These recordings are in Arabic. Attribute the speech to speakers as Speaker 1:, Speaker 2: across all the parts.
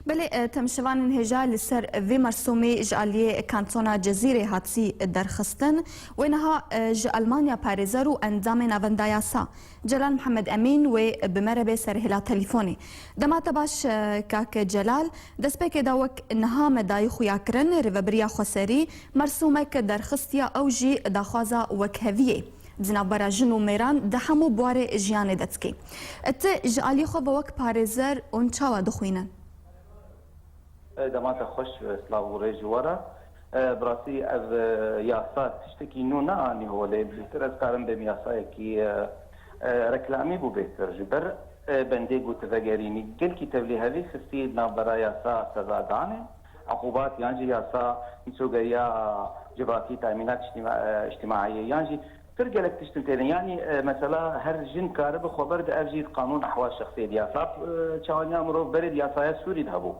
Speaker 1: بله تمشوان انهجال لسر في مرسومي جعلیه کانتونا جزیره هاتسی درخستن و اینها ألمانيا باريزر و اندام نوندايا سا جلال محمد امين و بمربه سر هلا تليفوني دما تباش كاك جلال دسبك داوك انها مداي خويا كرن ريفبريا خسري مرسومك درخستيا اوجي داخوازا وكهويه دنابرا جنو ميران دحمو بواري جياني دتسكي ات جعلی خو بوك باريزر اون چاوا دخوينن
Speaker 2: دمات خوش سلاو ريجوارا براسي از ياسات تشتكي نونا اني هو لي بيتر از كارم بمياسا كي ركلامي بو بيتر جبر بنديغو تفجريني قل كي تبلي هذه خستي نابرا ياسا سزادانه عقوبات يانجي ياسا مسوغيا جبراتي تامينات اجتماعيه يانجي ترجلك تشتمتين يعني مثلا هر جن كارب خبر بأجيد قانون أحوال شخصية ياسا تشاونيا مرو بريد ياسا سوري دهبو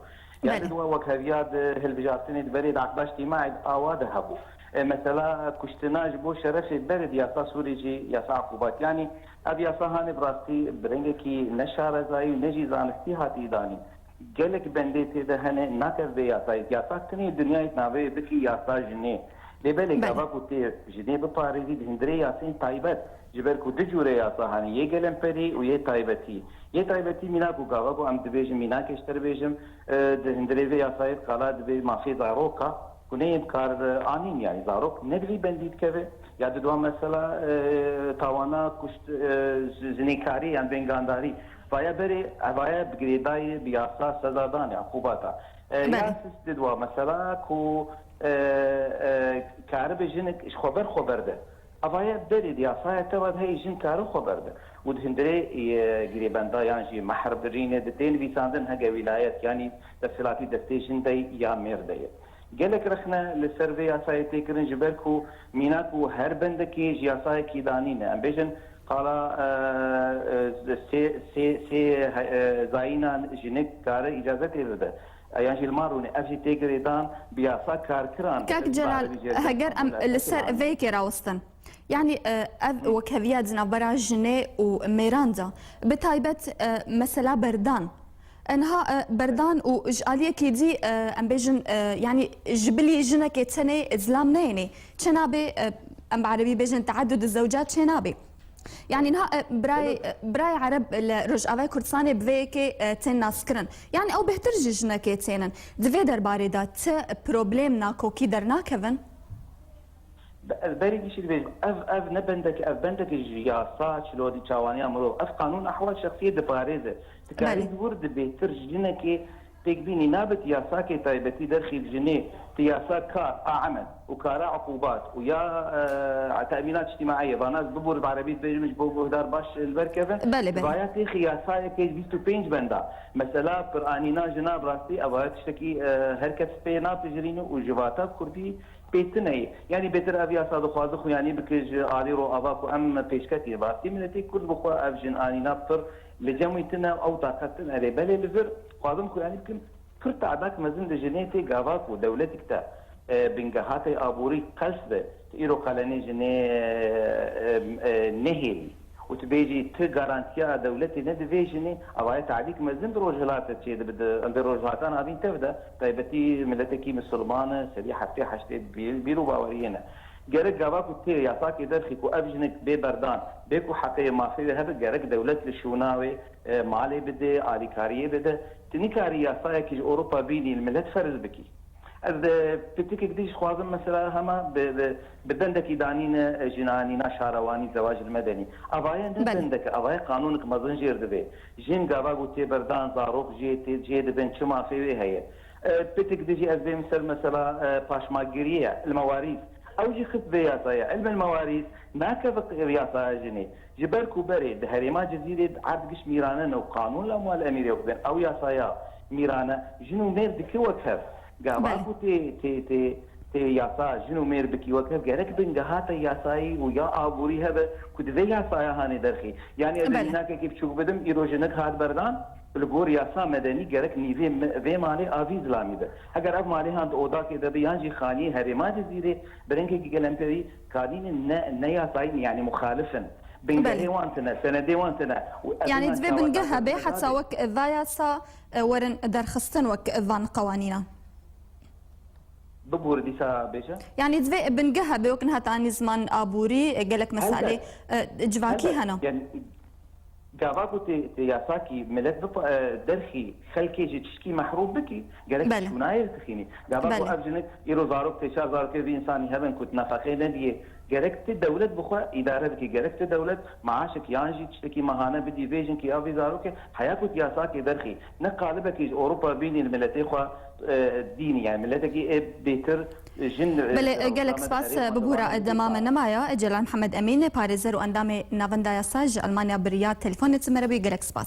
Speaker 2: يعني دو وكهريات هالبجارتين بريد عقباش اجتماعي آواد هبو مثلا كشتناج بو شرف بريد ياسا سوري جي ياسا عقوبات يعني اب ياسا هاني براستي برنگه كي نشار زاي نجي زانستي هاتي داني قالك بنديتي ده هنه ناكر بي ياسا تني دنيا ناوي بكي ياسا جنيه لبالك ابا كوتي جنيه بباريزي هندري ياسين طيبت جبركو دجوري ياسا هاني يقلم بري ويه طيبتي يتايبتي ميناكو غاغو ام دبيج ميناك اشتر بيجم هندريفي ياسايد قالا دبي ما في زاروكا كوني بكار انين يعني زاروك ندري بنديت كبه يا دو مثلا تاوانا كشت زنيكاري يعني بنغانداري فايا بري افايا بغريداي بياسا سزادان عقوباتا ياسس دو مثلا كو كارب جنك خبر ده افايا بري ياسايا تبد هي جن كارو خبر ده ودهندري قريباندا يعني محرب درينه دتين بيساندن هجا ولايات يعني تفصيلاتي دستيشن داي يا مير داي قالك رخنا للسيرفي ياساي تيكرن جبركو ميناكو هر بندكي جياساي كيدانينا ام بيجن قال سي زاينا جنك كار اجازه تيرده يعني الماروني افجي تيكريدان بياسا كار كران
Speaker 1: كاك جلال هجر ام للسر فيكي راوستن يعني وكهويات نابرا جني وميراندا بتايبت مثلا بردان انها بردان وجاليه كيدي ام بيجن يعني جبلي جنك تسني ازلام نيني شنابي ام عربي بيجن تعدد الزوجات شنابي يعني انها براي عرب رجعوا كردستاني بفيكي تن ناسكرن يعني او بهتر جنك تسنن دفي درباري دات بروبليم ناكو كي درنا كيفن
Speaker 2: بري شيء بيج اف نبندك بندك الجياسات شلودي تشاواني امرو اف قانون احوال شخصيه دباريزه تكاري ورد بيتر جنك تكبيني نابت ياساكي تايبتي درخي جنيه تياسا كار عمل وكار عقوبات ويا تامينات اجتماعيه بناس ببور بعربيه بيجمج بو دار باش البركبه باياتي خياساي كيس بيستو بينج بندا مثلا قرانينا جناب راستي ابا تشتكي هركت بينا تجرينو وجواتا كردي بيتني يعني بيتر ابيا صادق خازخ يعني بكج عاليرو اباكو ام بيشكتي باستي ملتي كل بخوا افجن انينا بتر لجميتنا او طاقتنا على بالي لفر قادم كو يعني يمكن كرت عداك مزن جنيتي غافاك ودولتك تا بنجهاتي ابوري قلسبه ايرو قلني جني نهيل وتبيجي تجارانتيا دولتي ندفي جني اباي تعليق مزن بروجلات تشي بروجلاتان ابين تبدا طيبتي ملتكي مسلمانه سريحه في حشتي بيرو باورينا جرك جاباكو تي ياساكي درخي كو ابجنك ببردان بيكو حقيقه ما في هذا جرك دوله الشوناوي مالي بده اليكاريه بده تنيكاري ياساكي اوروبا بيني الملت فرز بكي از بتيك قديش خوازم مثلا هما بدندك دانين جنانينا شارواني زواج المدني ابايا بدندك ابايا قانونك مزنجير دبي جين جاباكو تي بردان زاروك جي دبن شما في هي بتيك ديجي از مثلا باشماغيريه المواريث او جي خط بياسايا علم المواريث ناكب بياسايا جني جبركو بري دهريما جزيره عدقش ميرانا وقانون الاموال الاميريه وبين او ياسايا ميرانا جنو مير دكي وكف قاباكو تي ياسا جنو مير بكي وكف قالك بنجهات ياساي ويا ابوري هذا كنت زي ياسايا هاني درخي يعني هناك كيف تشوف بدم ايروجينك هاد بردان الجور ياسا مدني جرك نيفي في مالي افي زلامي ده اگر اب مالي هاند اودا کے دبي يانجي خاني هرما جزيره برنكي كلامتري قادين نيا ساين يعني مخالفا بنجهي وانتنا سندي وانتنا
Speaker 1: يعني دفي بنجهها بي حتى وك ذايا سا ورن درخستن وك ذان قوانينا
Speaker 2: ببور ديسا بيشا
Speaker 1: يعني دفي بنجهها بي وكنها تاني زمان ابوري قالك مسالي جواكي هنا
Speaker 2: يعني جاباكو تياساكي ملت درخي خلكي جي تشكي محروب بكي قالك شو نايل تخيني جاباكو ابجنك يرو زاروك تشار زاروك بي انساني هبن كنت نفقه نديه قالك الدولة بخوا إدارة بكي قالك الدولة معاشك يانجي تشتكي مهانة بدي فيجن كي أبي زاروك حياكو تياساكي درخي نقالبك أوروبا بين الملتي خوا ديني يعني ملتكي بيتر جن
Speaker 1: بله قالك سپاس ببورا دمام نمایا جلال محمد امین پارێزەر و ئەندامی ناوەندایە ساژ ئەلمانیا بریا تەلیفۆنت مەرەوی گەلک سپاس